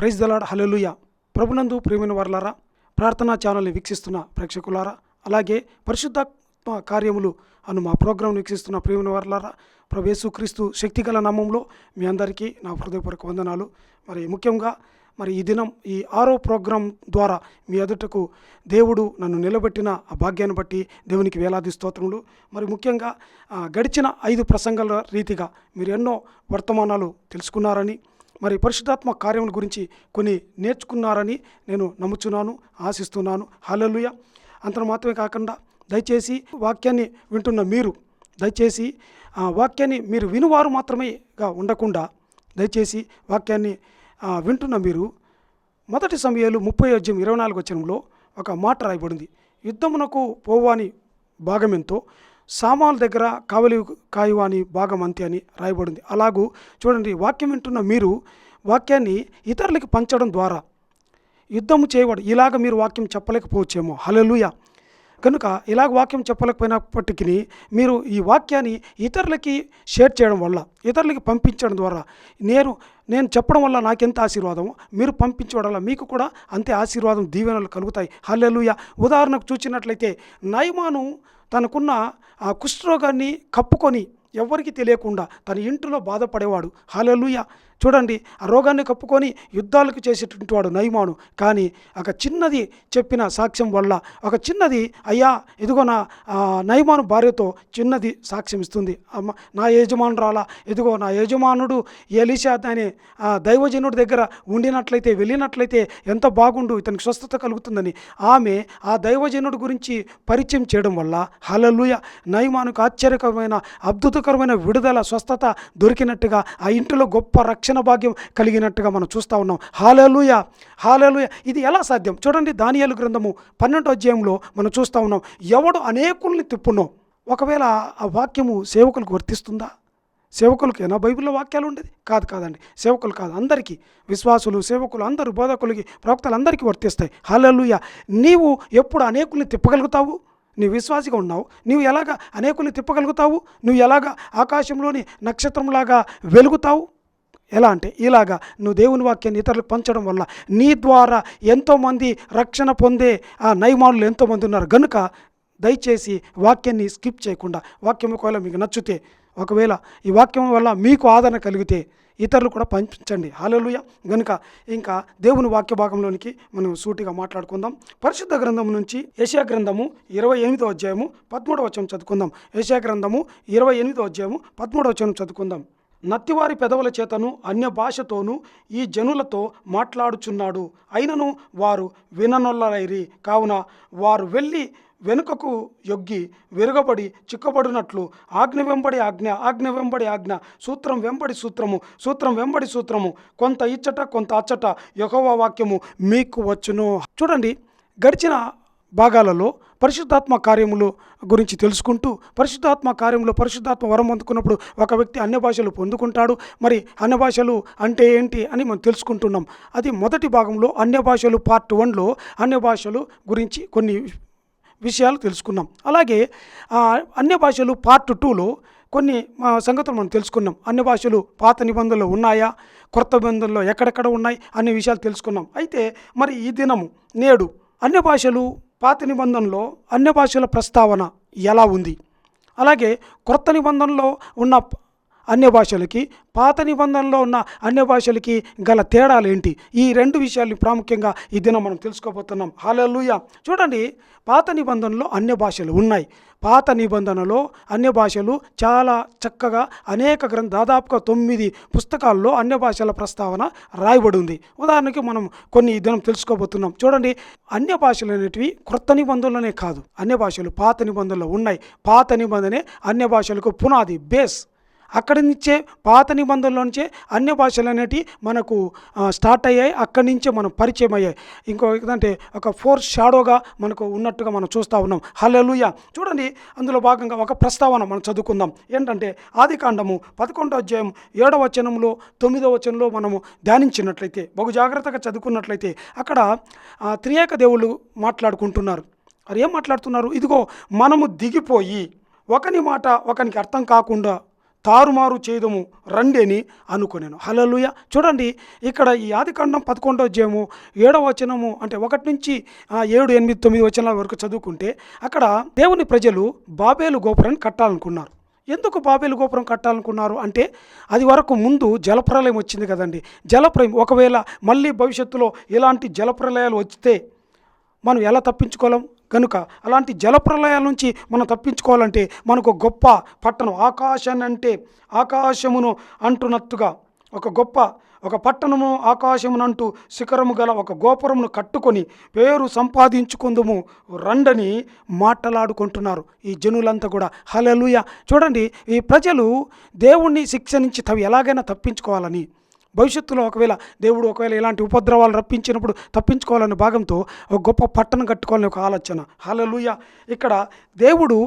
Praise the lord. హల్లెలూయా. ప్రభునందు ప్రియమైన వారలారా, ప్రార్థనా ఛానల్ని వీక్షిస్తున్న ప్రేక్షకులారా, అలాగే పరిశుద్ధాత్మ కార్యములు అను మా ప్రోగ్రాం వీక్షిస్తున్న ప్రియమైన వారలారా, ప్రభు యేసుక్రీస్తు శక్తిగల నామములో మీ అందరికీ నా హృదయపూర్వక వందనాలు. మరి ముఖ్యంగా ఈ దినం ఈ 6వ ప్రోగ్రాం ద్వారా మీ ఎదుటకు దేవుడు నన్ను నిలబెట్టిన ఆ భాగ్యాన్ని బట్టి దేవునికి వేలాది స్తోత్రములు. మరి ముఖ్యంగా గడిచిన 5 ప్రసంగాల రీతిగా మీరు ఎన్నో వర్తమానాలు తెలుసుకున్నారని, మరి పరిశుద్ధాత్మ కార్యముల గురించి కొన్ని నేర్చుకున్నారని నేను నమ్ముచున్నాను, ఆశిస్తున్నాను. హల్లెలూయా. అంత మాత్రమే కాకుండా దయచేసి వాక్యాన్ని వింటున్న మీరు దయచేసి వాక్యాన్ని మీరు వినువారు మాత్రమేగా ఉండకుండా దయచేసి వాక్యాన్ని వింటున్న మీరు మొదటి సమూయేలు 30:24 ఒక మాట రాయబడింది. యుద్ధమునకు పోవాని భాగమెంతో సామాన్ల దగ్గర కాయువాని భాగం అంతే అని రాయబడింది. అలాగూ చూడండి, వాక్యం వింటున్న మీరు వాక్యాన్ని ఇతరులకి పంచడం ద్వారా యుద్ధము చేయవాడు. ఇలాగ మీరు వాక్యం చెప్పలేకపోవచ్చేమో. హల్లెలూయా. కనుక ఇలాగ వాక్యం చెప్పలేకపోయినప్పటికీ మీరు ఈ వాక్యాన్ని ఇతరులకి షేర్ చేయడం వల్ల, ఇతరులకి పంపించడం ద్వారా నేను చెప్పడం వల్ల నాకెంత ఆశీర్వాదమో, మీరు పంపించడం వల్ల మీకు కూడా అంతే ఆశీర్వాదం, దీవెనలు కలుగుతాయి. హల్లెలూయా. ఉదాహరణకు చూసినట్లయితే నయమాను తనకున్న ఆ కుష్ఠరోగాన్ని కప్పుకొని ఎవరికి తెలియకుండా తన ఇంటిలో బాధపడేవాడు. హల్లెలూయా. చూడండి, ఆ రోగాన్ని కప్పుకొని యుద్ధాలకు చేసేటువంటి వాడు నయమాను. కానీ ఒక చిన్నది చెప్పిన సాక్ష్యం వల్ల, ఒక చిన్నది, అయ్యా ఇదిగో నా నయమాను భార్యతో చిన్నది సాక్ష్యం ఇస్తుంది. నా యజమానురాలా, ఇదిగో నా యజమానుడు ఎలీషా అనే దైవజనుడి దగ్గర ఉండినట్లయితే, వెళ్ళినట్లయితే ఎంత బాగుండు, ఇతనికి స్వస్థత కలుగుతుందని ఆమె ఆ దైవజనుడి గురించి పరిచయం చేయడం వల్ల హల్లెలూయా నయమానుకు ఆశ్చర్యకరమైన, అద్భుతకరమైన విడుదల, స్వస్థత దొరికినట్టుగా, ఆ ఇంటిలో గొప్ప రక్షణ భాగ్యం కలిగినట్టుగా మనం చూస్తూ ఉన్నాం. హల్లెలూయా. హల్లెలూయా. ఇది ఎలా సాధ్యం? చూడండి, దానియేలు గ్రంథము 12వ అధ్యాయంలో మనం చూస్తూ ఉన్నాం. ఎవడు అనేకుల్ని తిప్పునో, ఒకవేళ ఆ వాక్యము సేవకులకు వర్తిస్తుందా? సేవకులకేనా బైబిల్లో వాక్యాలు ఉండేది? కాదండి, సేవకులు కాదు, అందరికీ, విశ్వాసులు, సేవకులు, అందరూ, బోధకులకి, ప్రవక్తలు అందరికీ వర్తిస్తాయి. హల్లెలూయా. నీవు ఎప్పుడు అనేకుల్ని తిప్పగలుగుతావు? నీ విశ్వాసిగా ఉన్నావు, నువ్వు ఎలాగ అనేకుల్ని తిప్పగలుగుతావు? నువ్వు ఎలాగ ఆకాశంలోని నక్షత్రంలాగా వెలుగుతావు? ఎలా అంటే ఇలాగా నువ్వు దేవుని వాక్యాన్ని ఇతరులకు పంచడం వల్ల నీ ద్వారా ఎంతోమంది రక్షణ పొందే ఆ నయమానులు ఎంతోమంది ఉన్నారు. గనుక దయచేసి వాక్యాన్ని స్కిప్ చేయకుండా, వాక్యం ఒకవేళ మీకు నచ్చితే, ఒకవేళ ఈ వాక్యం వల్ల మీకు ఆదరణ కలిగితే ఇతరులు కూడా పంపించండి. హల్లెలూయా. గనుక ఇంకా దేవుని వాక్య భాగంలోనికి మనం సూటిగా మాట్లాడుకుందాం. పరిశుద్ధ గ్రంథం నుంచి యెషయా గ్రంథము 28వ అధ్యాయము 13వ వచనం చదువుకుందాం. యెషయా గ్రంథము 28వ అధ్యాయము 13వ వచనం చదువుకుందాం. నత్తివారి పెదవుల చేతను అన్య భాషతోనూ ఈ జనులతో మాట్లాడుచున్నాడు, అయినను వారు విననొల్లరైరి. కావున వారు వెళ్ళి వెనుకకు యొగ్గి విరగబడి చిక్కబడినట్లు ఆజ్ఞ వెంబడి ఆజ్ఞ, ఆజ్ఞ వెంబడి ఆజ్ఞ, సూత్రం వెంబడి సూత్రము, సూత్రం వెంబడి సూత్రము, కొంత ఇచ్చట కొంత అచ్చట యెహోవా వాక్యము మీకు వచ్చును. చూడండి, గడిచిన భాగాలలో పరిశుద్ధాత్మ కార్యములు గురించి తెలుసుకుంటూ, పరిశుద్ధాత్మ కార్యములు, పరిశుద్ధాత్మ వరం పొందుకున్నప్పుడు ఒక వ్యక్తి అన్య భాషలు పొందుకుంటాడు. మరి అన్య భాషలు అంటే ఏంటి అని మనం తెలుసుకుంటున్నాం. అది మొదటి భాగంలో అన్య భాషలు పార్ట్ 1లో అన్య భాషలు గురించి కొన్ని విషయాలు తెలుసుకున్నాం. అలాగే అన్య భాషలు పార్ట్ 2లో కొన్ని సంగతులు మనం తెలుసుకున్నాం. అన్య భాషలు పాత నిబంధనలో ఉన్నాయా, కొత్త నిబంధనలో ఎక్కడెక్కడ ఉన్నాయి అనే విషయాలు తెలుసుకున్నాం. అయితే మరి ఈ దినము నేడు అన్య భాషలు పాత నిబంధనలో అన్య భాషల ప్రస్తావన ఎలా ఉంది, అలాగే కొత్త నిబంధనలో ఉన్న అన్య భాషలకి, పాత నిబంధనలో ఉన్న అన్య భాషలకి గల తేడాలు ఏంటి, ఈ 2 విషయాల్ని ప్రాముఖ్యంగా ఈ దినం మనం తెలుసుకోబోతున్నాం. హల్లెలూయా. చూడండి, పాత నిబంధనలో అన్య భాషలు ఉన్నాయి. పాత నిబంధనలో అన్య భాషలు చాలా చక్కగా అనేక దాదాపుగా 9 పుస్తకాల్లో అన్య భాషల ప్రస్తావన రాయబడి ఉంది. ఉదాహరణకి మనం కొన్ని ఈ దినం తెలుసుకోబోతున్నాం. చూడండి, అన్య భాషలు అనేటివి క్రొత్త నిబంధనలోనే కాదు, అన్య భాషలు పాత నిబంధనలో ఉన్నాయి. పాత నిబంధనే అన్య భాషలకు పునాది, బేస్. అక్కడి నుంచే, పాత నిబంధనలో నుంచే అన్య భాషలు అనేటివి మనకు స్టార్ట్ అయ్యాయి. అక్కడి నుంచే మనం పరిచయం అయ్యాయి. ఇంకో ఏంటంటే ఒక ఫోర్త్ షాడోగా మనకు ఉన్నట్టుగా మనం చూస్తూ ఉన్నాం. హల్లెలూయా. చూడండి, అందులో భాగంగా ఒక ప్రస్తావన మనం చదువుకుందాం. ఏంటంటే ఆదికాండము 11వ అధ్యాయం 7వ వచనంలో 9వ వచనంలో మనము ధ్యానించినట్లయితే, బహు జాగ్రత్తగా చదువుకున్నట్లయితే అక్కడ త్రియేక దేవుళ్ళు మాట్లాడుకుంటున్నారు. అది ఏం మాట్లాడుతున్నారు? ఇదిగో మనము దిగిపోయి ఒకని మాట ఒకనికి అర్థం కాకుండా తారుమారు చేయదము రండి అని అనుకునేను. హల్లెలూయా. చూడండి ఇక్కడ ఈ ఆదికాండం 11వ అధ్యాయము 7వ వచనము అంటే 1 నుంచి 7, 8, 9 వచనాల వరకు చదువుకుంటే అక్కడ దేవుని ప్రజలు బాబేలు గోపురాన్ని కట్టాలనుకున్నారు. ఎందుకు బాబేలు గోపురం కట్టాలనుకున్నారు అంటే అది వరకు ముందు జలప్రలయం వచ్చింది కదండి. జలప్రలయం ఒకవేళ మళ్ళీ భవిష్యత్తులో ఇలాంటి జలప్రలయాలు వస్తే మనం ఎలా తప్పించుకోలేం కనుక అలాంటి జలప్రలయాల నుంచి మనం తప్పించుకోవాలంటే మనకు గొప్ప పట్టణం ఆకాశమును అంటున్నట్టుగా ఒక పట్టణము ఆకాశమునంటూ శిఖరము గల ఒక గోపురమును కట్టుకొని పేరు సంపాదించుకుందుము రండని మాట్లాడుకుంటున్నారు ఈ జనులంతా కూడా. హల్లెలూయా. చూడండి ఈ ప్రజలు దేవుణ్ణి శిక్ష నుంచి ఎలాగైనా తప్పించుకోవాలని, భవిష్యత్తులో దేవుడు ఇలాంటి ఉపద్రవాలు రప్పించినప్పుడు తప్పించుకోవాలనే భాగంతో ఒక గొప్ప పట్టణం కట్టుకోవాలని ఒక ఆలోచన. హల్లెలూయా. ఇక్కడ దేవుడు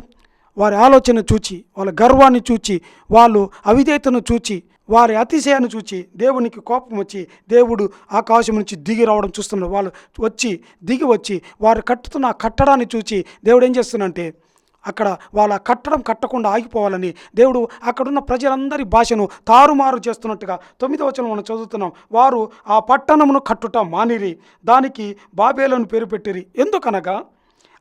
వారి ఆలోచన చూచి, వాళ్ళ గర్వాన్ని చూచి, వాళ్ళు అవిధేయతను చూచి, వారి అతిశయాన్ని చూచి దేవునికి కోపం వచ్చి దేవుడు ఆకాశం నుంచి దిగి రావడం చూస్తున్నారు. వాళ్ళు దిగి వచ్చి వారు కట్టుతున్న కట్టడాన్ని చూచి దేవుడు ఏం చేస్తున్నాడంటే అక్కడ వాళ్ళ కట్టడం కట్టకుండా ఆగిపోవాలని దేవుడు అక్కడున్న ప్రజలందరి భాషను తారుమారు చేస్తున్నట్టుగా 9వ వచనం మనం చదువుతున్నాం. వారు ఆ పట్టణమును కట్టుట మానిరి, దానికి బాబేలను పేరు పెట్టిరి. ఎందుకనగా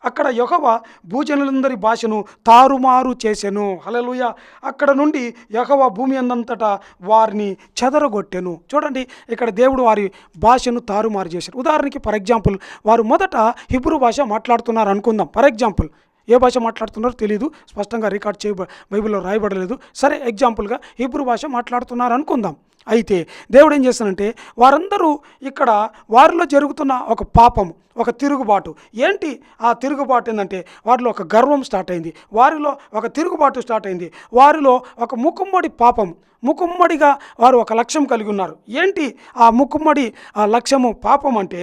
అక్కడ యెహోవా భూజనులందరి భాషను తారుమారు చేసెను. హల్లెలూయా. అక్కడ నుండి యెహోవా భూమి అందంతటా వారిని చెదరగొట్టెను. చూడండి ఇక్కడ దేవుడు వారి భాషను తారుమారు చేశారు. ఉదాహరణకి ఫర్ ఎగ్జాంపుల్ వారు మొదట హిబ్రూ భాష మాట్లాడుతున్నారు అనుకుందాం. ఫర్ ఎగ్జాంపుల్ ఏ భాష మాట్లాడుతున్నారో తెలియదు, స్పష్టంగా రికార్డ్ బైబిల్లో రాయబడలేదు. సరే ఎగ్జాంపుల్గా హిబ్రూ భాష మాట్లాడుతున్నారు అనుకుందాం. అయితే దేవుడు ఏం చేస్తానంటే వారందరూ ఇక్కడ వారిలో జరుగుతున్న ఒక పాపం, ఒక తిరుగుబాటు. ఏంటి ఆ తిరుగుబాటు ఏంటంటే వారిలో ఒక గర్వం స్టార్ట్ అయింది, వారిలో ఒక తిరుగుబాటు స్టార్ట్ అయింది, వారిలో ఒక ముకుమ్మడిగా వారు ఒక లక్ష్యం కలిగి ఉన్నారు. ఏంటి ఆ ముకుమ్మడి ఆ లక్ష్యము పాపం అంటే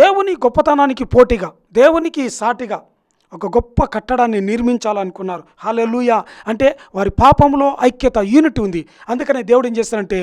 దేవుని గొప్పతనానికి పోటీగా, దేవునికి సాటిగా ఒక గొప్ప కట్టడాన్ని నిర్మించాలనుకున్నారు. హల్లెలూయా. అంటే వారి పాపంలో ఐక్యత, యూనిటీ ఉంది. అందుకనే దేవుడు ఏం చేస్తారంటే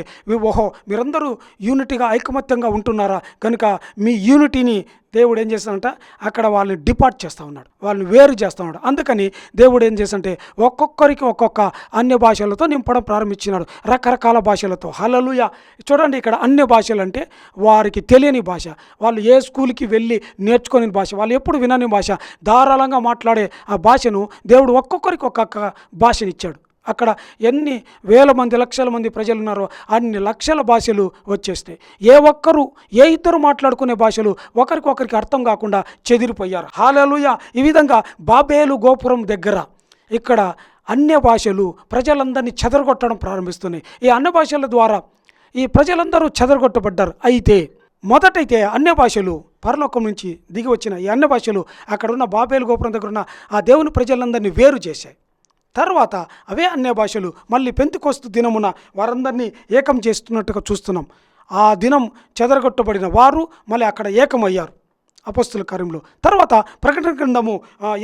మీరందరూ యూనిటీగా ఐకమత్యంగా ఉంటున్నారా కనుక మీ యూనిటీని దేవుడు ఏం చేస్తాడంట అక్కడ వాళ్ళని డిపార్ట్ చేస్తూ ఉన్నాడు, వాళ్ళని వేరు చేస్తూ ఉన్నాడు. అందుకని దేవుడు ఏం చేస్తాడంటే ఒక్కొక్కరికి ఒక్కొక్క అన్య భాషలతో నింపడం ప్రారంభించినాడు, రకరకాల భాషలతో. హల్లెలూయా. చూడండి ఇక్కడ అన్య భాషలు అంటే వారికి తెలియని భాష, వాళ్ళు ఏ స్కూల్కి వెళ్ళి నేర్చుకోని భాష, వాళ్ళు ఎప్పుడు వినని భాష, ధారాళంగా మాట్లాడే ఆ భాషను దేవుడు ఒక్కొక్కరికి ఒక్కొక్క భాషనిచ్చాడు. అక్కడ ఎన్ని వేల మంది లక్షల మంది ప్రజలు ఉన్నారో అన్ని లక్షల భాషలు వచ్చేస్తాయి. ఏ ఇద్దరు మాట్లాడుకునే భాషలు ఒకరికొకరికి అర్థం కాకుండా చెదిరిపోయారు. హల్లెలూయా. ఈ విధంగా బాబేలు గోపురం దగ్గర ఇక్కడ అన్య భాషలు ప్రజలందరినీ చెదరగొట్టడం ప్రారంభిస్తున్నాయి. ఈ అన్య భాషల ద్వారా ఈ ప్రజలందరూ చెదరగొట్టబడ్డారు. అయితే మొదటైతే అన్య భాషలు పరలోకం నుంచి దిగి వచ్చిన ఈ అన్య భాషలు అక్కడున్న బాబేలు గోపురం దగ్గర ఉన్న ఆ దేవుని ప్రజలందరినీ వేరు చేశాయి. తర్వాత అవే అన్య భాషలు మళ్ళీ పెంతెకొస్తు దినమున వారందరినీ ఏకం చేస్తున్నట్టుగా చూస్తున్నాం. ఆ దినం చెదరగొట్టబడిన వారు మళ్ళీ అక్కడ ఏకమయ్యారు అపొస్తలుల కార్యంలో. తర్వాత ప్రకటన గ్రంథము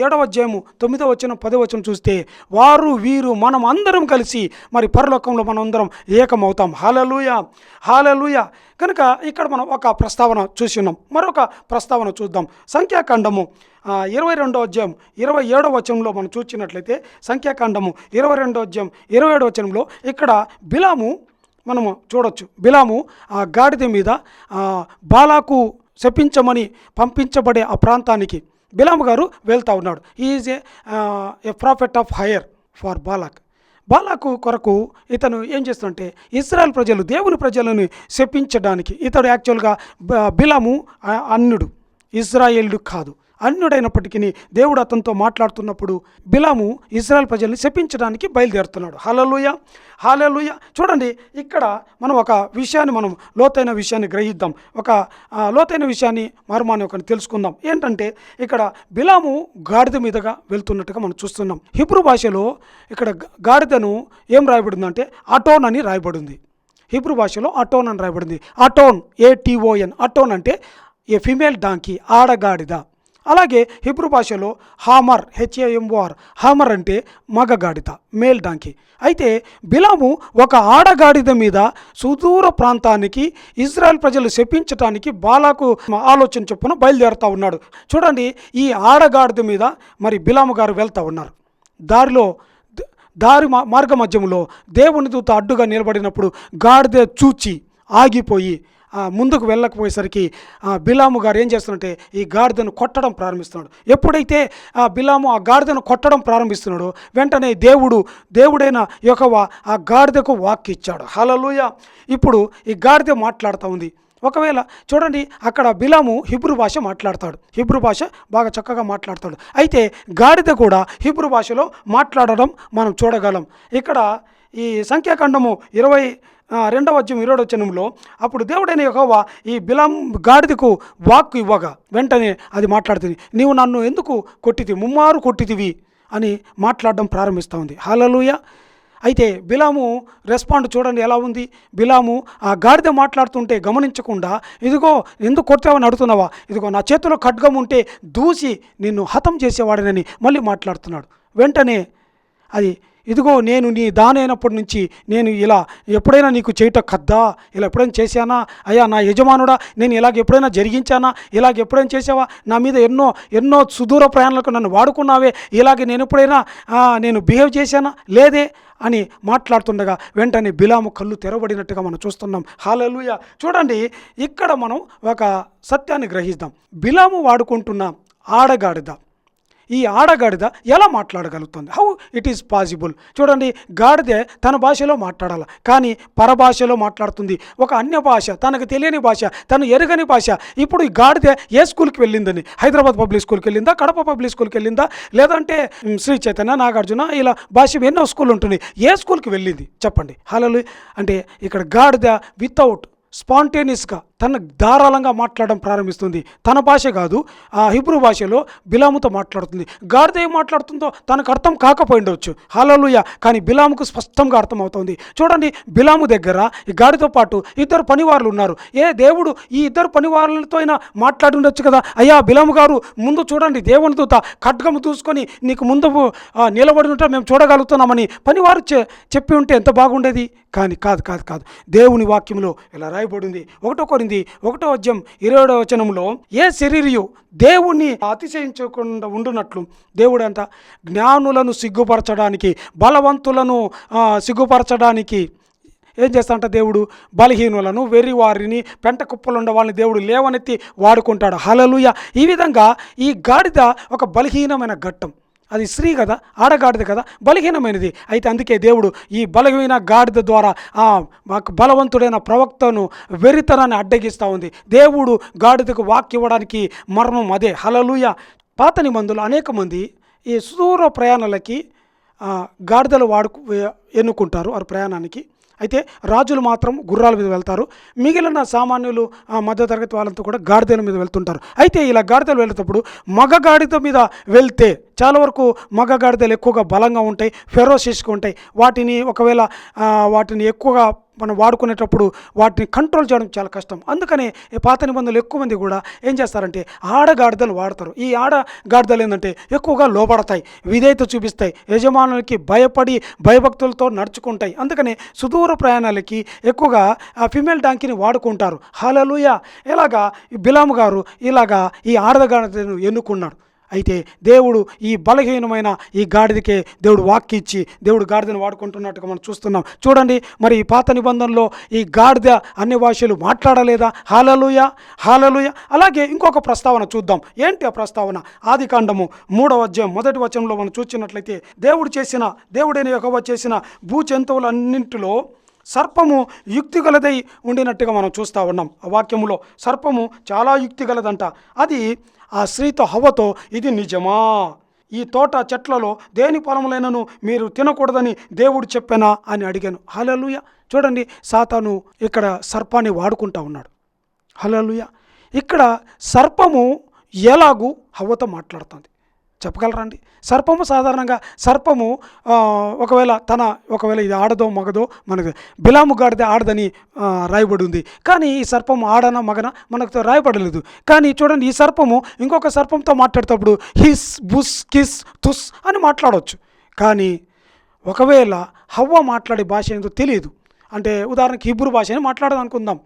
7వ అధ్యాయము 9వ వచనం 10వ వచనం చూస్తే వీరు మనం అందరం కలిసి మరి పరలోకంలో మనం అందరం ఏకమవుతాం. హల్లెలూయా. హల్లెలూయా. కనుక ఇక్కడ మనం ఒక ప్రస్తావన చూసి ఉన్నాం. మరొక ప్రస్తావన చూద్దాం. సంఖ్యాకాండము 22వ అధ్యాయం 27వ వచనంలో మనం చూసినట్లయితే సంఖ్యాకాండము 22వ అధ్యాయం 27వ వచనంలో ఇక్కడ బిలాము మనము చూడొచ్చు. బిలాము ఆ గాడిద మీద బాలాకు శపించమని పంపించబడే ఆ ప్రాంతానికి బిలాము గారు వెళ్తూ ఉన్నాడు. Is a prophet of hire for బాలాకు కొరకు ఇతను ఏం చేస్తుంటే ఇశ్రాయేల్ ప్రజలు దేవుని ప్రజలను శపించడానికి, ఇతడు యాక్చువల్గా బిలాము అన్యుడు, ఇశ్రాయేలుడు కాదు, అన్యుడైనప్పటికీ దేవుడు అతనితో మాట్లాడుతున్నప్పుడు బిలాము ఇశ్రాయేల్ ప్రజల్ని శపించడానికి బయలుదేరుతున్నాడు. హల్లెలూయా. హల్లెలూయా. చూడండి ఇక్కడ మనం ఒక విషయాన్ని లోతైన విషయాన్ని గ్రహిద్దాం, ఒక లోతైన విషయాన్ని మర్మాన్ని ఒకటి తెలుసుకుందాం. ఏంటంటే ఇక్కడ బిలాము గాడిద మీదుగా వెళ్తున్నట్టుగా మనం చూస్తున్నాం. హిబ్రూ భాషలో ఇక్కడ గాడిదను ఏం రాయబడిందంటే అటోన్ అని రాయబడింది. హిబ్రూ భాషలో అటోన్ అని రాయబడింది. Atone ATON. అటోన్ అంటే ఏ ఫిమేల్ డాంకీ, ఆడగాడిద. అలాగే హిబ్రూ భాషలో హామర్ HAMOR, హామర్ అంటే మగగాడిద, మేల్ డాంకీ. అయితే బిలాము ఒక ఆడగాడిద మీద సుదూర ప్రాంతానికి ఇజ్రాయెల్ ప్రజలు శపించటానికి బాలాకు ఆలోచన చొప్పున బయలుదేరుతూ ఉన్నాడు. చూడండి ఈ ఆడగాడిద మీద మరి బిలాము గారు వెళ్తూ ఉన్నారు. మార్గ మధ్యంలో దేవుని దూత అడ్డుగా నిలబడినప్పుడు గాడిద చూచి ఆగిపోయి ముందుకు వెళ్ళకపోయేసరికి బిలాము గారు ఏం చేస్తున్నట్టే ఈ గాడిదను కొట్టడం ప్రారంభిస్తున్నాడు. ఎప్పుడైతే బిలాము ఆ గాడిదను కొట్టడం ప్రారంభిస్తున్నాడో వెంటనే దేవుడైన యెహోవా ఆ గాడిదకు వాక్కు ఇచ్చాడు. హల్లెలూయా. ఇప్పుడు ఈ గాడిద మాట్లాడుతూ ఉంది. ఒకవేళ చూడండి, అక్కడ బిలాము హిబ్రూ భాష మాట్లాడతాడు, హిబ్రూ భాష బాగా చక్కగా మాట్లాడతాడు. అయితే గాడిద కూడా హిబ్రూ భాషలో మాట్లాడడం మనం చూడగలం. ఇక్కడ ఈ సంఖ్యాకాండము 22వ అధ్యాయం 20వ వచనంలో అప్పుడు దేవుడైన యెహోవా ఈ బిలాము గాడిదకు వాక్కు ఇవ్వగా వెంటనే అది మాట్లాడుతుంది. నీవు నన్ను ఎందుకు కొట్టితివి, ముమ్మారు కొట్టితివి అని మాట్లాడడం ప్రారంభిస్తూ ఉంది. హల్లెలూయా. అయితే బిలాము రెస్పాండ్ చూడండి ఎలా ఉంది. బిలాము ఆ గాడిద మాట్లాడుతుంటే గమనించకుండా, ఇదిగో ఎందుకు కొట్టావని అడుగుతున్నావా, ఇదిగో నా చేతిలో ఖడ్గం ఉంటే దూసి నిన్ను హతం చేసేవాడినని మళ్ళీ మాట్లాడుతున్నాడు. వెంటనే అది, ఇదిగో నేను నీ దానైనప్పటి నుంచి నేను ఇలా ఎప్పుడైనా నీకు చేయటం కద్దా, ఇలా ఎప్పుడైనా చేశానా అయ్యా నా యజమానుడా, నేను ఇలాగ ఎప్పుడైనా జరిగించానా, ఇలాగ ఎప్పుడైనా చేసావా, నా మీద ఎన్నో సుదూర ప్రయాణాలకు నన్ను వాడుకున్నావే, ఇలాగే నేను ఎప్పుడైనా నేను బిహేవ్ చేశానా లేదే అని మాట్లాడుతుండగా వెంటనే బిలాము కళ్ళు తెరవబడినట్టుగా మనం చూస్తున్నాం. హల్లెలూయా. చూడండి, ఇక్కడ మనం ఒక సత్యాన్ని గ్రహిద్దాం. బిలాము వాడుకుంటున్న ఆడగాడిద, ఈ ఆడగాడిద ఎలా మాట్లాడగలుగుతుంది? How it is possible? చూడండి, గాడిద తన భాషలో మాట్లాడాలి, కానీ పరభాషలో మాట్లాడుతుంది, ఒక అన్య భాష, తనకు తెలియని భాష, తను ఎరగని భాష. ఇప్పుడు ఈ గాడిద ఏ స్కూల్కి వెళ్ళిందని, హైదరాబాద్ పబ్లిక్ స్కూల్కి వెళ్ళిందా, కడప పబ్లిక్ స్కూల్కి వెళ్ళిందా, లేదంటే శ్రీ చైతన్య, నాగార్జున ఇలా భాష ఎన్నో స్కూల్ ఉంటుంది, ఏ స్కూల్కి వెళ్ళింది చెప్పండి? హల్లెలూయా. అంటే ఇక్కడ గాడిద వితౌట్ స్పాంటేనియస్గా తన ధారాళంగా మాట్లాడడం ప్రారంభిస్తుంది. తన భాష కాదు, ఆ హిబ్రూ భాషలో బిలాముతో మాట్లాడుతుంది. గాడిద ఏం మాట్లాడుతుందో తనకు అర్థం కాకపోయిండవచ్చు. హల్లెలూయా. కానీ బిలాముకు స్పష్టంగా అర్థమవుతుంది. చూడండి, బిలాము దగ్గర ఈ గాడితో పాటు ఇద్దరు పనివారులు ఉన్నారు. దేవుడు ఈ ఇద్దరు పనివారులతో అయినా మాట్లాడి ఉండొచ్చు కదా. అయ్యా బిలాము గారు, ముందు చూడండి, దేవుని దూత ఖడ్గము దూసుకొని నీకు ముందు నిలబడి ఉంటే మేము చూడగలుగుతున్నామని పనివారు చెప్పి ఉంటే ఎంత బాగుండేది. కానీ కాదు. దేవుని వాక్యంలో ఇలా రాయబడింది. 1 కొరింథీ 1వ అధ్యాయం 27వ వచనంలో, ఏ శరీరియు దేవుణ్ణి అతిశయించకుండా ఉండునట్లు దేవుడు అంట జ్ఞానులను సిగ్గుపరచడానికి, బలవంతులను సిగ్గుపరచడానికి ఏం చేస్తాడంట, దేవుడు బలహీనులను, వెర్రివారిని, పెంట కుప్పలుండే వాళ్ళని దేవుడు లేవనెత్తి వాడుకుంటాడు. హల్లెలూయా. ఈ విధంగా ఈ గాడిద ఒక బలహీనమైన ఘట్టం. అది స్త్రీ కదా, ఆడగాడిద కదా, బలహీనమైనది. అయితే అందుకే దేవుడు ఈ బలహీన గాడిద ద్వారా బలవంతుడైన ప్రవక్తను వెర్రితనాన్ని అడ్డగిస్తూ ఉంది. దేవుడు గాడిదకు వాక్య ఇవ్వడానికి మర్మం అదే. హల్లెలూయా. పాత నిబంధనలు అనేక మంది ఈ సుదూర ప్రయాణాలకి గాడిదలు ఎన్నుకుంటారు వారి ప్రయాణానికి. అయితే రాజులు మాత్రం గుర్రాల మీద వెళ్తారు, మిగిలిన సామాన్యులు మధ్యతరగతి వాళ్ళంతా కూడా గాడిదల మీద వెళ్తుంటారు. అయితే ఇలా గాడిదలు వెళ్ళేటప్పుడు మగ గాడిద మీద వెళ్తే చాలా వరకు మగ గాడిదలు ఎక్కువగా బలంగా ఉంటాయి, ఫెరోసిస్గా ఉంటాయి. వాటిని ఎక్కువగా మనం వాడుకునేటప్పుడు వాటిని కంట్రోల్ చేయడం చాలా కష్టం. అందుకనే పాత నిబంధనలు ఎక్కువ మంది కూడా ఏం చేస్తారంటే ఆడగాడిదలు వాడతారు. ఈ ఆడగాడిదలు ఏంటంటే ఎక్కువగా లోబడతాయి, విధేయత చూపిస్తాయి, యజమానులకి భయపడి భయభక్తులతో నడుచుకుంటాయి. అందుకనే సుదూర ప్రయాణాలకి ఎక్కువగా ఫిమేల్ డాంకీని వాడుకుంటారు. హల్లెలూయా. ఇలాగా బిలాము గారు ఇలాగా ఈ ఆడగాడిదను ఎన్నుకున్నాడు. అయితే దేవుడు ఈ బలహీనమైన ఈ గాడిదకే దేవుడు వాక్కు ఇచ్చి దేవుడు గాడిదను వాడుకుంటున్నట్టుగా మనం చూస్తున్నాం. చూడండి, మరి ఈ పాత నిబంధనలో ఈ గాడిద అన్ని భాషలు మాట్లాడలేదా? హల్లెలూయా. అలాగే ఇంకొక ప్రస్తావన చూద్దాం. ఏంటి ఆ ప్రస్తావన? ఆదికాండము 3వ అధ్యాయం 1వ వచనంలో మనం చూసినట్లయితే, దేవుడైన యెహోవా చేసిన భూజంతువులన్నింటిలో సర్పము యుక్తిగలదై ఉండినట్టుగా మనం చూస్తూ ఉన్నాం. ఆ వాక్యములో సర్పము చాలా యుక్తిగలదంట. అది ఆ స్త్రీతో హవ్వతో, ఇది నిజమా, ఈ తోట చెట్లలో దేని ఫలములైనను మీరు తినకూడదని దేవుడు చెప్పానా అని అడిగాను. హల్లెలూయా. చూడండి, సాతాను ఇక్కడ సర్పాన్ని వాడుకుంటా ఉన్నాడు. హల్లెలూయా. ఇక్కడ సర్పము ఎలాగూ హవ్వతో మాట్లాడుతుంది చెప్పగలరా అండి? సాధారణంగా ఒకవేళ ఇది ఆడదో మగదో మనకు బిలాము గాడిద ఆడదని రాయబడి ఉంది. కానీ ఈ సర్పము ఆడన మగన మనకు రాయబడలేదు. కానీ చూడండి, ఈ సర్పము ఇంకొక సర్పంతో మాట్లాడేటప్పుడు హిస్ బుస్ కిస్ తుస్ అని మాట్లాడవచ్చు. కానీ ఒకవేళ హవ్వ మాట్లాడే భాష ఏంటో తెలియదు, అంటే ఉదాహరణకి హిబ్రూ భాష అని మాట్లాడదు అనుకుందాం.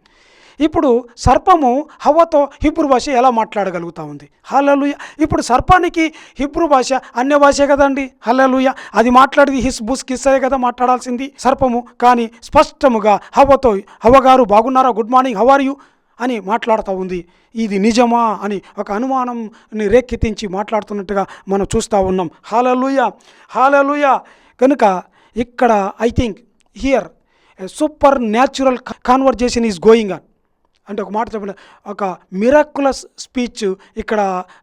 ఇప్పుడు సర్పము హవ్వతో హిబ్రూ భాష ఎలా మాట్లాడగలుగుతా ఉంది? హల్లెలూయా. ఇప్పుడు సర్పానికి హిబ్రూ భాష అన్య భాషే కదండి. హల్లెలూయా. అది మాట్లాడేది హిస్ బుస్ కిస్సే కదా మాట్లాడాల్సింది సర్పము. కానీ స్పష్టముగా హవ్వతో, హవ్వగారు బాగున్నారా, good morning, how are you అని మాట్లాడుతూ ఉంది. ఇది నిజమా అని ఒక అనుమానంని రేకెత్తించి మాట్లాడుతున్నట్టుగా మనం చూస్తూ ఉన్నాం. హల్లెలూయా, హల్లెలూయా. కనుక ఇక్కడ I think here super natural conversation is going on. అంటే ఒక మాట చెప్పిన ఒక మిరాక్యులస్ స్పీచ్ ఇక్కడ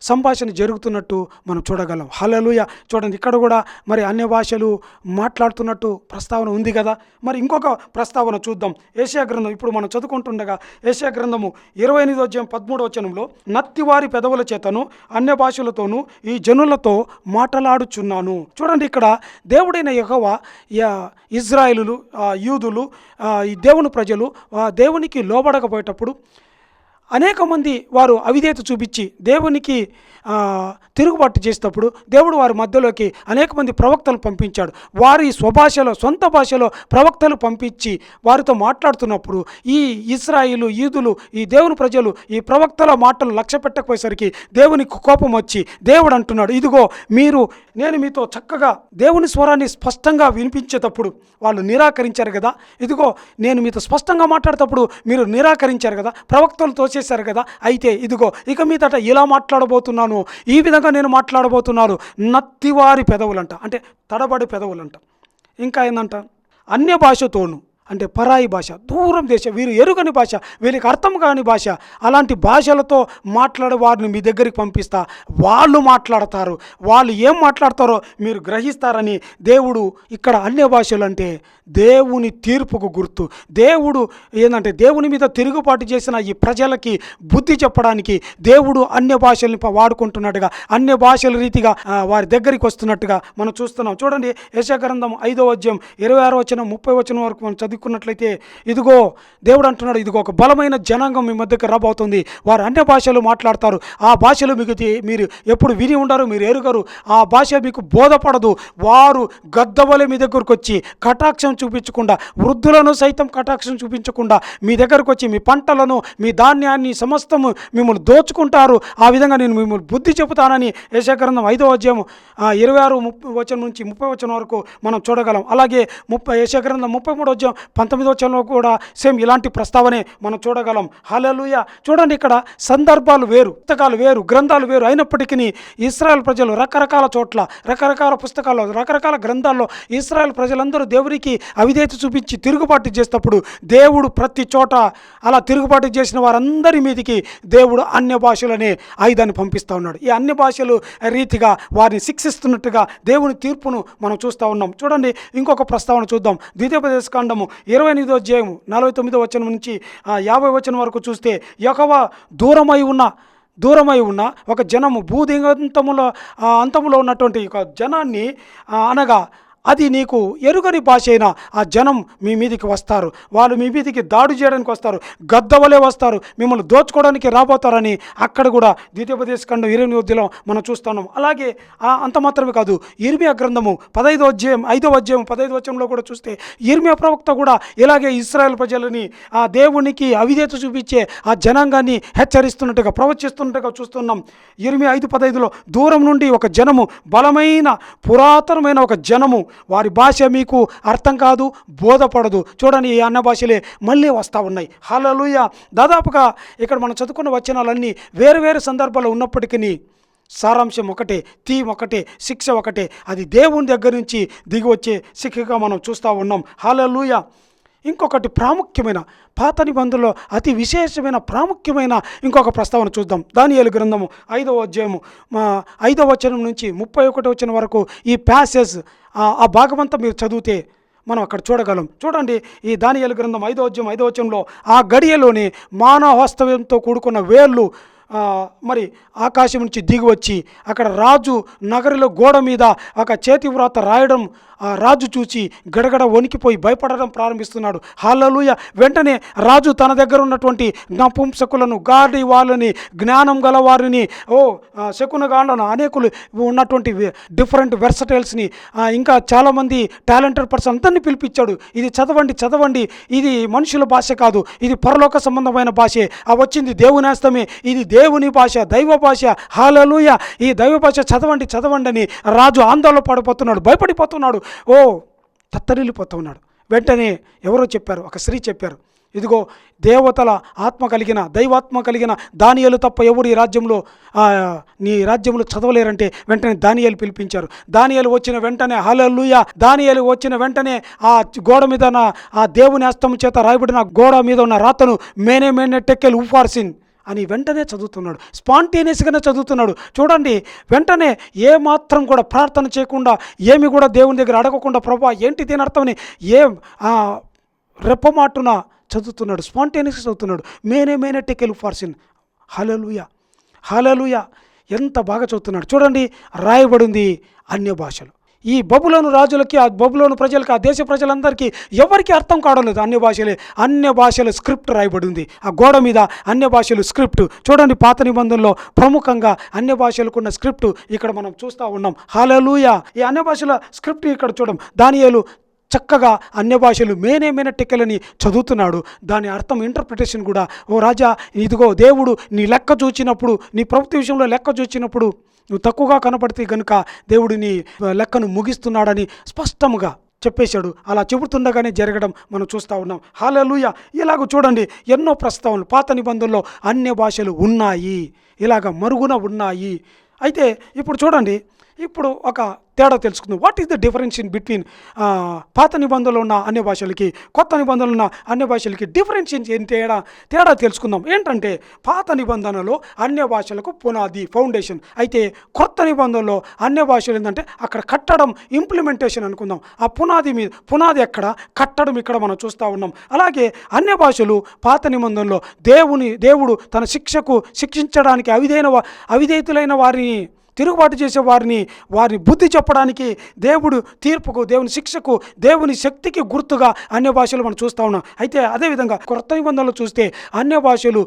సంభాషణ జరుగుతున్నట్టు మనం చూడగలం. హల్లెలూయా. చూడండి, ఇక్కడ కూడా మరి అన్య భాషలు మాట్లాడుతున్నట్టు ప్రస్తావన ఉంది కదా. మరి ఇంకొక ప్రస్తావన చూద్దాం. యెషయా గ్రంథం ఇప్పుడు మనం చదువుకుంటుండగా యెషయా గ్రంథము 28:13 నత్తివారి పెదవుల చేతను అన్య భాషలతోనూ ఈ జనులతో మాట్లాడుచున్నాను. చూడండి, ఇక్కడ దేవుడైన యెహోవా ఇజ్రాయేలులు, యూదులు, ఈ దేవుని ప్రజలు దేవునికి లోబడకపోయేటప్పుడు అనేక మంది వారు అవిధేయత చూపించి దేవునికి తిరుగుబాటు చేసేటప్పుడు దేవుడు వారి మధ్యలోకి అనేక మంది ప్రవక్తలు పంపించాడు. వారి స్వభాషలో, సొంత భాషలో ప్రవక్తలు పంపించి వారితో మాట్లాడుతున్నప్పుడు ఈ ఇశ్రాయేలు, యూదులు, ఈ దేవుని ప్రజలు ఈ ప్రవక్తల మాటలు లక్ష్య పెట్టకపోయేసరికి దేవునికి కోపం వచ్చి దేవుడు అంటున్నాడు, ఇదిగో నేను మీతో చక్కగా దేవుని స్వరాన్ని స్పష్టంగా వినిపించేటప్పుడు వాళ్ళు నిరాకరించారు కదా, ఇదిగో నేను మీతో స్పష్టంగా మాట్లాడేటప్పుడు మీరు నిరాకరించారు కదా, ప్రవక్తలు తోచేశారు కదా, అయితే ఇదిగో ఇక మీదట ఇలా మాట్లాడబోతున్నాను, ఈ విధంగా నేను మాట్లాడబోతున్నాను. నత్తివారి పెదవులంట, అంటే తడబడి పెదవులంట. ఇంకా ఏందంట, అన్య భాషతోను, అంటే పరాయి భాష, దూరం దేశం, వీరు ఎరుగని భాష, వీరికి అర్థం కాని భాష, అలాంటి భాషలతో మాట్లాడే వారిని మీ దగ్గరికి పంపిస్తా, వాళ్ళు మాట్లాడతారు, వాళ్ళు ఏం మాట్లాడతారో మీరు గ్రహిస్తారని దేవుడు ఇక్కడ అన్య భాషలు అంటే దేవుని తీర్పుకు గుర్తు. దేవుడు ఏంటంటే దేవుని మీద తిరుగుబాటు చేసిన ఈ ప్రజలకి బుద్ధి చెప్పడానికి దేవుడు అన్య భాషల్ని వాడుకుంటున్నట్టుగా, అన్య భాషల రీతిగా వారి దగ్గరికి వస్తున్నట్టుగా మనం చూస్తున్నాం. చూడండి, యెషయా గ్రంథం 5:26, 30 వరకు మనం చదువుకున్నట్లయితే, ఇదిగో దేవుడు అంటున్నాడు, ఇదిగో ఒక బలమైన జనాంగం మీ మధ్యకి రాబోతుంది, వారు అన్య భాషలు మాట్లాడతారు, ఆ భాషలు మీరు ఎప్పుడు విని ఉండరు, మీరు ఎరుగరు, ఆ భాష మీకు బోధపడదు, వారు గద్దవలే మీ దగ్గరకు వచ్చి కటాక్షం చూపించకుండా, వృద్ధులను సైతం కటాక్షం చూపించకుండా మీ దగ్గరకు వచ్చి మీ పంటలను, మీ ధాన్యాన్ని సమస్తము మిమ్మల్ని దోచుకుంటారు, ఆ విధంగా నేను మిమ్మల్ని బుద్ధి చెబుతానని యెషయా గ్రంథం 5:26 నుంచి 30 వరకు మనం చూడగలం. అలాగే యెషయా గ్రంథం 33:19 కూడా సేమ్ ఇలాంటి ప్రస్తావనే మనం చూడగలం. హల్లెలూయా. చూడండి, ఇక్కడ సందర్భాలు వేరు, పుస్తకాలు వేరు, గ్రంథాలు వేరు అయినప్పటికీ ఇశ్రాయేల్ ప్రజలు రకరకాల చోట్ల, రకరకాల పుస్తకాల్లో, రకరకాల గ్రంథాల్లో ఇశ్రాయేల్ ప్రజలందరూ దేవునికి అవిధేయత చూపించి తిరుగుబాటు చేసేటప్పుడు దేవుడు ప్రతి చోట అలా తిరుగుబాటు చేసిన వారందరి మీదికి దేవుడు అన్య భాషలనే ఆయుధాన్ని పంపిస్తూ ఉన్నాడు. ఈ అన్య భాషలు రీతిగా వారిని శిక్షిస్తున్నట్టుగా దేవుని తీర్పును మనం చూస్తూ ఉన్నాం. చూడండి, ఇంకొక ప్రస్తావన చూద్దాం. ద్వితీయోపదేశకాండము 29:49 నుంచి 50 వరకు చూస్తే, యెహోవా దూరమై ఉన్న ఒక జనము, భూదిగంతములో అంతములో ఉన్నటువంటి ఒక జనాన్ని, అనగా అది నీకు ఎరుగని భాష అయినా ఆ జనం మీ మీదికి వస్తారు, వాళ్ళు మీ మీదికి దాడి చేయడానికి వస్తారు, గద్దవలే వస్తారు, మిమ్మల్ని దోచుకోవడానికి రాబోతారని అక్కడ కూడా ద్వితీయోపదేశకాండం 28 మనం చూస్తున్నాం. అలాగే అంత మాత్రమే కాదు, ఇర్మియా గ్రంథము 5:15 కూడా చూస్తే ఇర్మియా ప్రవక్త కూడా ఇలాగే ఇశ్రాయేల్ ప్రజలని ఆ దేవునికి అవిధేయత చూపించే ఆ జనాంగాన్ని హెచ్చరిస్తున్నట్టుగా, ప్రవచిస్తున్నట్టుగా చూస్తున్నాం. ఇర్మియా 5:15 దూరం నుండి ఒక జనము, బలమైన పురాతనమైన ఒక జనము, వారి భాష మీకు అర్థం కాదు, బోధపడదు. చూడండి, ఈ అన్న భాషలే మళ్ళీ వస్తూ ఉన్నాయి. హల్లెలూయా. దాదాపుగా ఇక్కడ మనం చదువుకున్న వచనాలన్నీ వేరు వేరు సందర్భాలు ఉన్నప్పటికీ సారాంశం ఒకటే, థీమ్ ఒకటే, శిక్ష ఒకటే. అది దేవుని దగ్గర నుంచి దిగి వచ్చే శిక్షగా మనం చూస్తూ ఉన్నాం. హల్లెలూయా. ఇంకొకటి ప్రాముఖ్యమైన, పాత నిబంధనలో అతి విశేషమైన ప్రాముఖ్యమైన ఇంకొక ప్రస్తావన చూద్దాం. దానియేలు గ్రంథము 5:5 నుంచి 31 వరకు ఈ ప్యాసేజ్, ఆ భాగమంతా మీరు చదివితే మనం అక్కడ చూడగలం. చూడండి, ఈ దానియేలు గ్రంథం 5:5 ఆ గడియలోని మానవ వాస్తవ్యంతో కూడుకున్న వేళ్ళు మరి ఆకాశం నుంచి దిగి వచ్చి అక్కడ రాజు నగరిలో గోడ మీద ఒక చేతి వ్రాత రాయడం ఆ రాజు చూసి గడగడ వణికిపోయి భయపడడం ప్రారంభిస్తున్నాడు. హల్లెలూయా. వెంటనే రాజు తన దగ్గర ఉన్నటువంటి నపుంసకులను, గాడి వాళ్ళని, జ్ఞానం గల వారిని, శకునగాండ్లను, అనేకులు ఉన్నటువంటి డిఫరెంట్ వెర్సటైల్స్ని, ఇంకా చాలామంది టాలెంటెడ్ పర్సన్ అందరినీ పిలిపించాడు. ఇది చదవండి, ఇది మనుషుల భాష కాదు, ఇది పరలోక సంబంధమైన భాషే, వచ్చింది దేవుని హస్తమే, ఇది దేవుని భాష, దైవ భాష. హల్లెలూయా. ఈ దైవ భాష చదవండి అని రాజు ఆందోళన పడిపోతున్నాడు, భయపడిపోతున్నాడు, తత్తరిల్లిపోతూ ఉన్నాడు. వెంటనే ఎవరో చెప్పారు, ఒక స్త్రీ చెప్పారు, ఇదిగో దేవతల ఆత్మ కలిగిన, దైవాత్మ కలిగిన దానియేలు తప్ప ఎవరు ఈ రాజ్యంలో నీ రాజ్యంలో చదవలేరంటే వెంటనే దానియేలు పిలిపించారు. దానియేలు వచ్చిన వెంటనే, హల్లెలూయా, దానియేలు వచ్చిన వెంటనే ఆ గోడ మీద ఆ దేవుని హస్తం చేత రాయబడిన గోడ మీద ఉన్న రాతను మేనే టెక్కెల్ ఉఫార్సిన్ అని వెంటనే చదువుతున్నాడు. స్పాంటేనియస్గానే చదువుతున్నాడు. చూడండి, వెంటనే ఏమాత్రం కూడా ప్రార్థన చేయకుండా, ఏమి కూడా దేవుని దగ్గర అడగకుండా, ప్రభా ఏంటి దీని అర్థమని రెప్పమాటున చదువుతున్నాడు, స్పాంటేనియస్గా చదువుతున్నాడు. మేనే టెకెల్ ఫార్సిన్. హల్లెలూయా. ఎంత బాగా చదువుతున్నాడు చూడండి. రాయబడింది అన్య భాషలు. ఈ బబులోను రాజులకి, ఆ బబులోను ప్రజలకి, ఆ దేశ ప్రజలందరికీ ఎవరికి అర్థం కావడం లేదు. అన్య భాషల స్క్రిప్ట్ రాయబడి ఉంది ఆ గోడ మీద. అన్య భాషలు స్క్రిప్ట్ చూడండి. పాత నిబంధనలో ప్రముఖంగా అన్య భాషలకున్న స్క్రిప్ట్ ఇక్కడ మనం చూస్తూ ఉన్నాం. హల్లెలూయా. ఈ అన్య భాషల స్క్రిప్ట్ ఇక్కడ చూడం. దానియేలు చక్కగా అన్య భాషలు మేనే టెక్కెలని చదువుతున్నాడు. దాని అర్థం ఇంటర్ప్రిటేషన్ కూడా, ఓ రాజా, ఇదిగో దేవుడు నీ లెక్క చూచినప్పుడు, నీ ప్రభుత్వ విషయంలో లెక్క చూచినప్పుడు నువ్వు తక్కువగా కనపడితే కనుక దేవుడు నీ లెక్కను ముగిస్తున్నాడని స్పష్టంగా చెప్పేశాడు. అలా చెబుతుండగానే జరగడం మనం చూస్తూ ఉన్నాం. హల్లెలూయా. ఇలాగ చూడండి, ఎన్నో ప్రస్తావనలు పాత నిబంధనలో అన్య భాషలు ఉన్నాయి, ఇలాగ మరుగున ఉన్నాయి. అయితే ఇప్పుడు చూడండి, ఇప్పుడు ఒక తేడా తెలుసుకుందాం. What is the difference in between పాత నిబంధనలు ఉన్న అన్య భాషలకి, కొత్త నిబంధనలు ఉన్న అన్య భాషలకి డిఫరెన్స్ ఏంటి? తేడా తెలుసుకుందాం. ఏంటంటే పాత నిబంధనలో అన్య భాషలకు పునాది, ఫౌండేషన్. అయితే కొత్త నిబంధనలో అన్య భాషలు ఏంటంటే అక్కడ కట్టడం, ఇంప్లిమెంటేషన్ అనుకుందాం. ఆ పునాది ఎక్కడ, కట్టడం ఇక్కడ మనం చూస్తూ ఉన్నాం. అలాగే అన్య భాషలు పాత నిబంధనలో దేవుడు తన శిక్షించడానికి అవిధేయులైన వారిని, తిరుగుబాటు చేసే వారిని బుద్ధి చెప్పడానికి, దేవుడు తీర్పుకు, దేవుని శిక్షకు, దేవుని శక్తికి గుర్తుగా అన్య భాషలు మనం చూస్తూ ఉన్నాం. అయితే అదేవిధంగా కొత్త నిబంధనలు చూస్తే అన్య భాషలు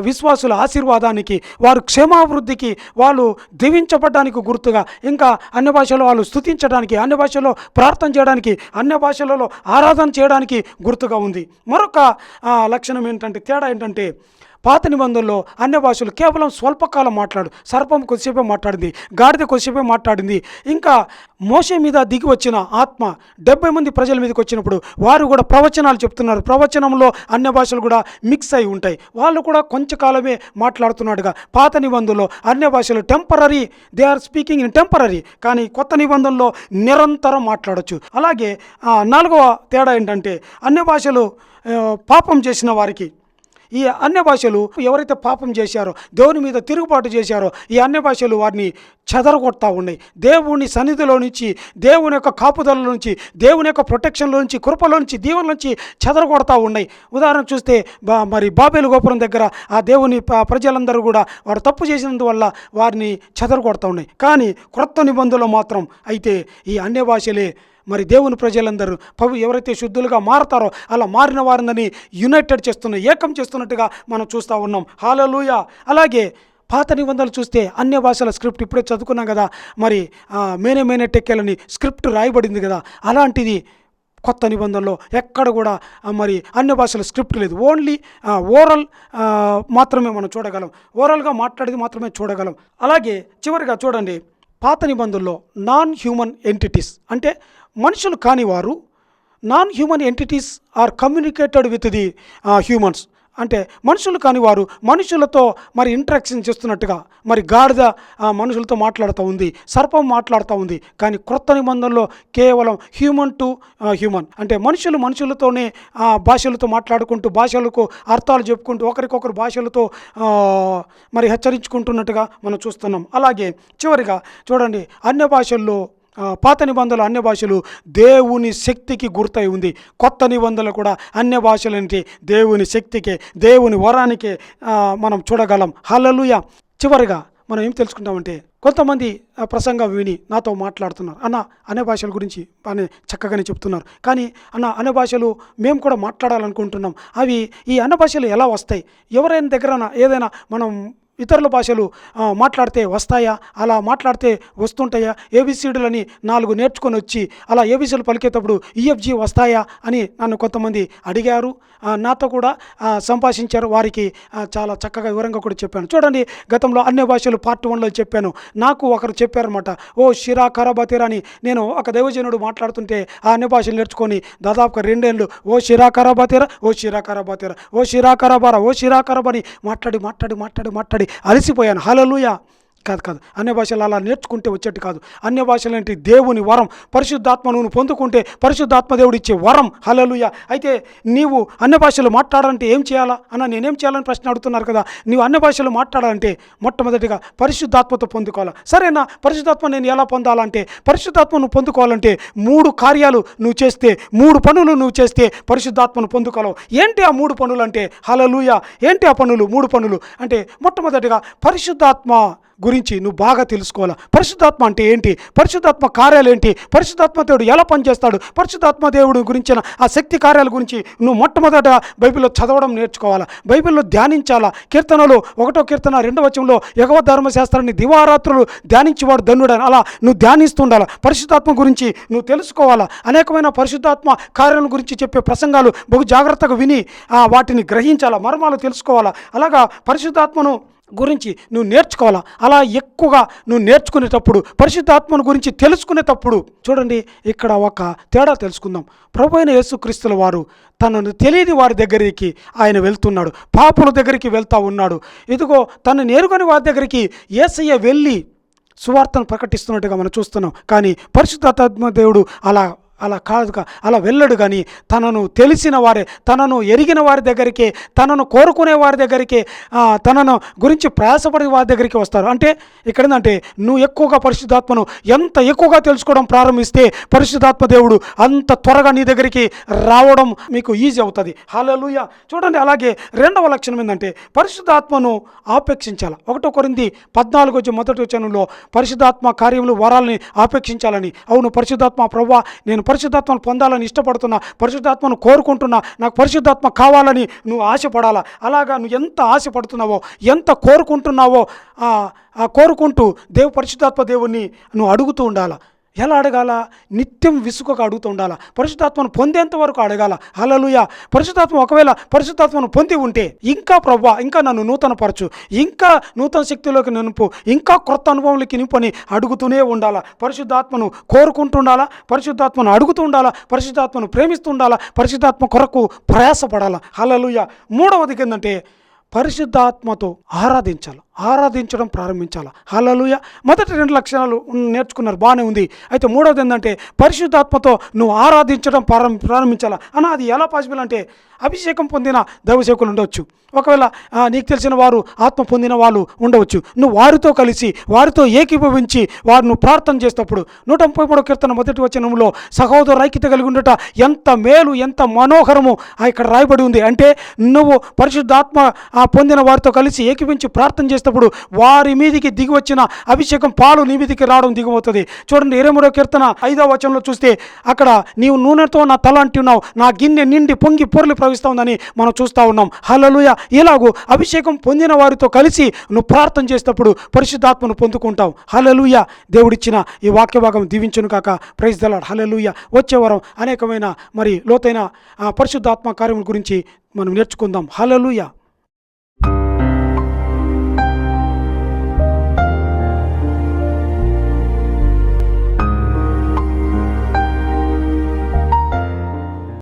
విశ్వాసుల ఆశీర్వాదానికి, వారు క్షేమాభివృద్ధికి, వాళ్ళు దీవించబడ్డానికి గుర్తుగా, ఇంకా అన్య భాషలో వాళ్ళు స్తుతించడానికి, అన్య భాషలో ప్రార్థన చేయడానికి, అన్య భాషలలో ఆరాధన చేయడానికి గుర్తుగా ఉంది. మరొక లక్షణం ఏంటంటే, తేడా ఏంటంటే, పాత నిబంధనలో అన్య భాషలు కేవలం స్వల్పకాలం సర్పం కొద్దిసేపే మాట్లాడింది, గాడిద కొద్దిసేపే మాట్లాడింది. ఇంకా మోషే మీద దిగి వచ్చిన ఆత్మ 70 మంది ప్రజల మీదకి వచ్చినప్పుడు వారు కూడా ప్రవచనాలు చెప్తున్నారు. ప్రవచనంలో అన్య భాషలు కూడా మిక్స్ అయి ఉంటాయి. వాళ్ళు కూడా కొంచెంకాలమే మాట్లాడుతున్నాడుగా. పాత నిబంధనలో అన్య భాషలు temporary, they are speaking in temporary, కానీ కొత్త నిబంధనలో నిరంతరం మాట్లాడచ్చు. అలాగే 4వ తేడా ఏంటంటే, అన్య భాషలు పాపం చేసిన వారికి, ఈ అన్య భాషలు ఎవరైతే పాపం చేశారో, దేవుని మీద తిరుగుబాటు చేశారో, ఈ అన్య భాషలు వారిని చెదరగొడతా ఉన్నాయి. దేవుని సన్నిధిలో నుంచి, దేవుని యొక్క కాపుదల నుంచి, దేవుని యొక్క ప్రొటెక్షన్లో నుంచి, కృపలో నుంచి, దీవెన నుంచి చెదరగొడతా ఉన్నాయి. ఉదాహరణ చూస్తే మరి బాబేలు గోపురం దగ్గర ఆ దేవుని ప్రజలందరూ కూడా వారు తప్పు చేసినందువల్ల వారిని చెదరగొడతా ఉన్నాయి. కానీ క్రొత్త నిబంధనలో మాత్రం అయితే ఈ అన్య భాషలే మరి దేవుని ప్రజలందరూ ఎవరైతే శుద్ధులుగా మారతారో అలా మారిన వారిని యునైటెడ్ ఏకం చేస్తున్నట్టుగా మనం చూస్తూ ఉన్నాం. హల్లెలూయా. అలాగే పాత నిబంధనలు చూస్తే అన్య భాషల స్క్రిప్ట్ ఇప్పుడే చదువుకున్నాం కదా, మరి మేనే టెక్కెలని స్క్రిప్ట్ రాయబడింది కదా, అలాంటిది కొత్త నిబంధనలో ఎక్కడ కూడా మరి అన్య భాషల స్క్రిప్ట్ లేదు. ఓన్లీ ఓరల్ మాత్రమే మనం చూడగలం, ఓరల్గా మాట్లాడేది మాత్రమే చూడగలం. అలాగే చివరిగా చూడండి, పాత నిబంధనలో నాన్ హ్యూమన్ ఎంటిటీస్, అంటే మనుషులు కాని వారు, non human entities are communicated with the humans. అంటే మనుషులు కాని వారు మనుషులతో మరి ఇంటరాక్షన్ చేస్తున్నట్టుగా, మరి గాడిద మనుషులతో మాట్లాడుతూ ఉంది, సర్పం మాట్లాడుతూ ఉంది. కానీ క్రొత్త నిబంధనలో కేవలం హ్యూమన్ టు హ్యూమన్, అంటే మనుషులతోనే భాషలతో మాట్లాడుకుంటూ, భాషలకు అర్థాలు చెప్పుకుంటూ, ఒకరికొకరు భాషలతో మరి హెచ్చరించుకుంటున్నట్టుగా మనం చూస్తున్నాం. అలాగే చివరిగా చూడండి, అన్య భాషల్లో పాత నిబంధనలు అన్య భాషలు దేవుని శక్తికి గుర్తయి ఉంది. కొత్త నిబంధనలు కూడా అన్య భాషలంటే దేవుని శక్తికే, దేవుని వరానికే మనం చూడగలం. హల్లెలూయా. చివరిగా మనం ఏం తెలుసుకుంటామంటే, కొంతమంది ప్రసంగం విని నాతో మాట్లాడుతున్నారు, అన్న అన్య భాషల గురించి అని చక్కగానే చెప్తున్నారు, కానీ అన్న అన్య భాషలు మేము కూడా మాట్లాడాలనుకుంటున్నాం, అవి ఈ అన్య భాషలు ఎలా వస్తాయి? ఎవరైనా దగ్గర ఏదైనా మనం ఇతరుల భాషలు మాట్లాడితే వస్తాయా? అలా మాట్లాడితే వస్తుంటాయా? ఏబిసిడీలని 4 నేర్చుకొని వచ్చి అలా ఏబిసిలు పలికేటప్పుడు ఈఎఫ్జి వస్తాయా అని నన్ను కొంతమంది అడిగారు, నాతో కూడా సంభాషించారు. వారికి చాలా చక్కగా వివరంగా కూడా చెప్పాను. చూడండి, గతంలో అన్య భాషలు పార్ట్ 1లో చెప్పాను. నాకు ఒకరు చెప్పారన్నమాట, ఓ షిరా కరాబతీరా అని. నేను ఒక దైవజనుడు మాట్లాడుతుంటే ఆ అన్య భాషలు నేర్చుకొని దాదాపుగా 2 ఏళ్ళు ఓ షిరా కరాబతీరా, ఓ షిరా కరాబతీరా, ఓ షిరా కరాబారా, ఓ షిరా కరాబని మాట్లాడి మాట్లాడి మాట్లాడి మాట్లాడి అలసిపోయాను. హల్లెలూయా. కాదు, అన్య భాషలు అలా నేర్చుకుంటే వచ్చేట్టు కాదు. అన్య భాషలు అంటే దేవుని వరం. పరిశుద్ధాత్మ నువ్వు పొందుకుంటే పరిశుద్ధాత్మ దేవుడు ఇచ్చే వరం. హల్లెలూయా. అయితే నీవు అన్య భాషలు మాట్లాడాలంటే ఏం చేయాలా అన్న, నేనేం చేయాలని ప్రశ్న అడుగుతున్నారు కదా. నీవు అన్య భాషలు మాట్లాడాలంటే మొట్టమొదటిగా పరిశుద్ధాత్మతో పొందుకోవాలా. సరేనా, పరిశుద్ధాత్మ నేను ఎలా పొందాలంటే, పరిశుద్ధాత్మ నువ్వు పొందుకోవాలంటే 3 కార్యాలు నువ్వు చేస్తే, 3 పనులు నువ్వు చేస్తే పరిశుద్ధాత్మను పొందుకోలేవు. ఏంటి ఆ 3 పనులు అంటే? హల్లెలూయా. ఏంటి ఆ పనులు? 3 పనులు అంటే, మొట్టమొదటిగా పరిశుద్ధాత్మ గురించి నువ్వు బాగా తెలుసుకోవాలా. పరిశుద్ధాత్మ అంటే ఏంటి? పరిశుద్ధాత్మ కార్యాలు ఏంటి? పరిశుద్ధాత్మ దేవుడు ఎలా పనిచేస్తాడు? పరిశుద్ధాత్మ దేవుడు గురించిన ఆ శక్తి కార్యాల గురించి నువ్వు మొట్టమొదట బైబిల్లో చదవడం నేర్చుకోవాలా, బైబిల్లో ధ్యానించాలా. కీర్తనలు 1వ కీర్తన 2వ వచనంలో యెహోవా ధర్మశాస్త్రాన్ని దివారాత్రులు ధ్యానించేవాడు ధన్యుడని అలా నువ్వు ధ్యానిస్తుండాలా. పరిశుద్ధాత్మ గురించి నువ్వు తెలుసుకోవాలా. అనేకమైన పరిశుద్ధాత్మ కార్యాల గురించి చెప్పే ప్రసంగాలు బహు జాగ్రత్తగా విని వాటిని గ్రహించాలా, మర్మాలు తెలుసుకోవాలా. అలాగా పరిశుద్ధాత్మను గురించి నువ్వు నేర్చుకోవాలా. అలా ఎక్కువగా నువ్వు నేర్చుకునేటప్పుడు, పరిశుద్ధాత్మను గురించి తెలుసుకునేటప్పుడు, చూడండి ఇక్కడ ఒక తేడా తెలుసుకుందాం. ప్రభు అయిన యేసుక్రీస్తుల వారు తనను తెలియని వారి దగ్గరికి ఆయన వెళ్తున్నాడు, పాపుల దగ్గరికి వెళ్తూ ఉన్నాడు. ఇదిగో తనను ఎరుగని వారి దగ్గరికి యేసయ్య వెళ్ళి సువార్తను ప్రకటిస్తున్నట్టుగా మనం చూస్తున్నాం. కానీ పరిశుద్ధాత్మ దేవుడు అలా కాదుగా, అలా వెళ్ళడు. కానీ తనను తెలిసిన వారే, తనను ఎరిగిన వారి దగ్గరికి, తనను కోరుకునే వారి దగ్గరికి, తనను గురించి ప్రయాసపడే వారి దగ్గరికి వస్తారు. అంటే ఇక్కడ ఏంటంటే, నువ్వు ఎక్కువగా పరిశుద్ధాత్మను ఎంత ఎక్కువగా తెలుసుకోవడం ప్రారంభిస్తే పరిశుద్ధాత్మ దేవుడు అంత త్వరగా నీ దగ్గరికి రావడం మీకు ఈజీ అవుతుంది. హల్లెలూయా. చూడండి, అలాగే 2వ లక్షణం ఏంటంటే పరిశుద్ధాత్మను ఆపేక్షించాలి. 1 కొరింథీ 14 మొదటి వచనంలో పరిశుద్ధాత్మ కార్యములు వరాలని ఆపేక్షించాలని. అవును, పరిశుద్ధాత్మ ప్రభువా, నేను పరిశుద్ధాత్మను పొందాలని ఇష్టపడుతున్నా, పరిశుద్ధాత్మను కోరుకుంటున్నా, నాకు పరిశుద్ధాత్మ కావాలని నువ్వు ఆశపడాలా. అలాగా నువ్వు ఎంత ఆశపడుతున్నావో, ఎంత కోరుకుంటున్నావో, కోరుకుంటూ పరిశుద్ధాత్మ దేవుణ్ణి నువ్వు అడుగుతూ ఉండాలా. ఎలా అడగాల? నిత్యం విసుగగా అడుగుతూ ఉండాలా. పరిశుద్ధాత్మను పొందేంత వరకు అడగాల. హల్లెలూయా. పరిశుద్ధాత్మ ఒకవేళ పరిశుద్ధాత్మను పొంది ఉంటే, ఇంకా ప్రభువా ఇంకా నన్ను నూతనపరచు, ఇంకా నూతన శక్తిలోకి నింపు, ఇంకా క్రొత్త అనుభవంలోకి నింపని అడుగుతూనే ఉండాలా. పరిశుద్ధాత్మను కోరుకుంటూ ఉండాలా, పరిశుద్ధాత్మను అడుగుతూ ఉండాలా, పరిశుద్ధాత్మను ప్రేమిస్తూ ఉండాలా, పరిశుద్ధాత్మ కొరకు ప్రయాసపడాలా. హల్లెలూయా. 3వది ఏంటంటే పరిశుద్ధాత్మతో ఆరాధించడం ప్రారంభించాలి. హల్లెలూయా. మొదటి 2 లక్షణాలు నేర్చుకున్నారు, బాగానే ఉంది. అయితే 3వది ఏంటంటే పరిశుద్ధాత్మతో నువ్వు ఆరాధించడం ప్రారంభించాలా. అన్న అది ఎలా పాసిబుల్ అంటే, అభిషేకం పొందిన దైవసేవకులు ఉండవచ్చు, ఒకవేళ నీకు తెలిసిన వారు ఆత్మ పొందిన వాళ్ళు ఉండవచ్చు. నువ్వు వారితో కలిసి, వారితో ఏకీభవించి వారిని ప్రార్థన చేసేటప్పుడు 133వ కీర్తన మొదటి వచనంలో సహోదర ఐక్యత కలిగి ఉండట ఎంత మేలు, ఎంత మనోహరము ఇక్కడ రాయబడి ఉంది. అంటే నువ్వు పరిశుద్ధాత్మ పొందిన వారితో కలిసి ఏకీభించి ప్రార్థన చేసేటప్పుడు వారి మీదికి దిగి వచ్చిన అభిషేకం పాలు నీ మీదికి రావడం దిగవుతుంది. చూడండి, 23వ కీర్తన 5వ వచనంలో చూస్తే అక్కడ నీవు నూనెతో నా తల అంటున్నావు, నా గిన్నె నిండి పొంగి పొర్లి ప్రవహిస్తూ ఉందని మనం చూస్తూ ఉన్నాం. హల్లెలూయా. ఇలాగూ అభిషేకం పొందిన వారితో కలిసి నువ్వు ప్రార్థన చేసేటప్పుడు పరిశుద్ధాత్మను పొందుకుంటావు. హల్లెలూయా. దేవుడిచ్చిన ఈ వాక్య భాగం దీవించును కాక. Praise the Lord. హల్లెలూయా. వచ్చే వారం అనేకమైన లోతైన పరిశుద్ధాత్మ కార్యముల గురించి మనం నేర్చుకుందాం. హల్లెలూయా.